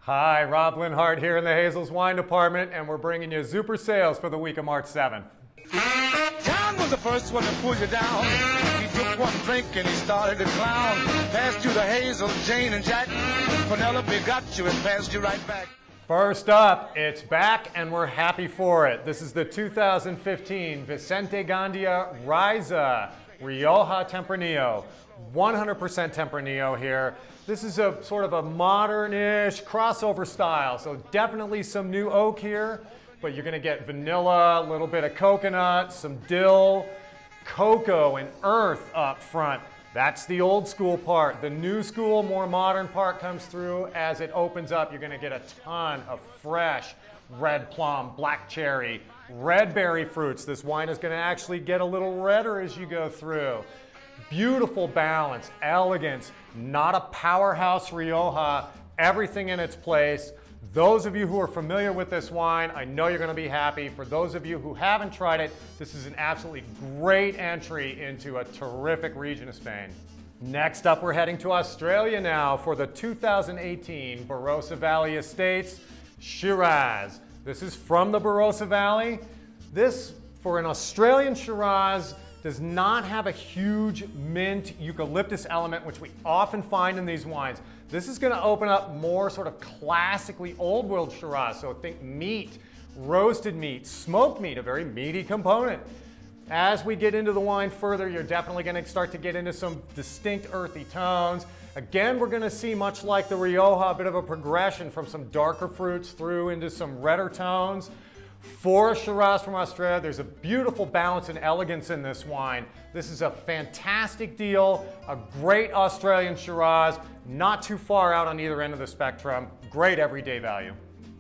Hi, Rob Linhart here in the Hazel's Wine Department, and we're bringing you Zuper sales for the week of March 7th. John was the first one to pull you down. He took one drink and he started to clown. Passed you the Hazel, Jane, and Jack. Penelope got you and passed you right back. First up, it's back and we're happy for it. This is the 2015 Vicente Gandia Rioja Rioja Tempranillo. 100% Tempranillo here. This is a sort of a modern-ish crossover style, so definitely some new oak here, but you're gonna get vanilla, a little bit of coconut, some dill, cocoa, and earth up front. That's the old school part. The new school, more modern part comes through. As it opens up, you're gonna get a ton of fresh red plum, black cherry, red berry fruits. This wine is gonna actually get a little redder as you go through. Beautiful balance, elegance, not a powerhouse Rioja, everything in its place. Those of you who are familiar with this wine, I know you're going to be happy. For those of you who haven't tried it, this is an absolutely great entry into a terrific region of Spain. Next up, we're heading to Australia now for the 2018 Barossa Valley Estates Shiraz. This is from the Barossa Valley. This, for an Australian Shiraz, does not have a huge mint eucalyptus element, which we often find in these wines. This is going to open up more sort of classically old world Shiraz. So think meat, roasted meat, smoked meat, a very meaty component. As we get into the wine further, you're definitely going to start to get into some distinct earthy tones. Again, we're going to see, much like the Rioja, a bit of a progression from some darker fruits through into some redder tones. For a Shiraz from Australia, there's a beautiful balance and elegance in this wine. This is a fantastic deal, a great Australian Shiraz, not too far out on either end of the spectrum, great everyday value.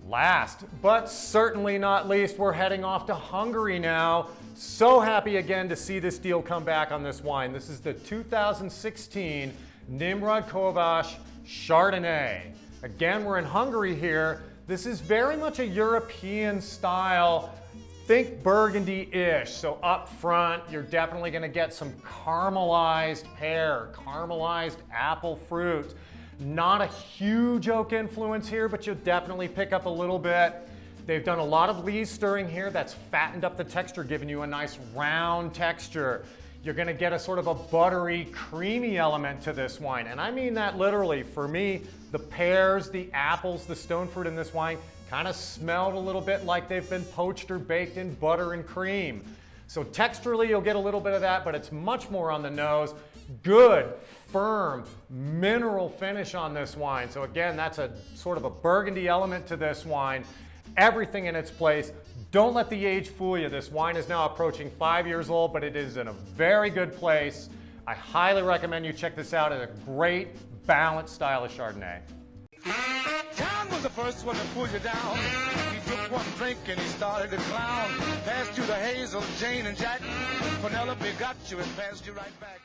Last, but certainly not least, we're heading off to Hungary now. So happy again to see this deal come back on this wine. This is the 2016 Nimrod Kovács Chardonnay. Again, we're in Hungary here. This is very much a European style, think Burgundy-ish. So up front, you're definitely gonna get some caramelized pear, caramelized apple fruit. Not a huge oak influence here, but you'll definitely pick up a little bit. They've done a lot of lees stirring here. That's fattened up the texture, giving you a nice round texture. You're gonna get a sort of a buttery, creamy element to this wine. And I mean that literally. For me, the pears, the apples, the stone fruit in this wine kind of smelled a little bit like they've been poached or baked in butter and cream. So texturally, you'll get a little bit of that, but it's much more on the nose. Good, firm, mineral finish on this wine. So again, that's a sort of a burgundy element to this wine. Everything in its place. Don't let the age fool you. This wine is now approaching 5 years old, but it is in a very good place. I highly recommend you check this out. It's a great, balanced style of Chardonnay. John was the first one to pull you down. He took one drink and he started to clown. Passed you the Hazel, Jane, and Jack. Penelope got you and passed you right back.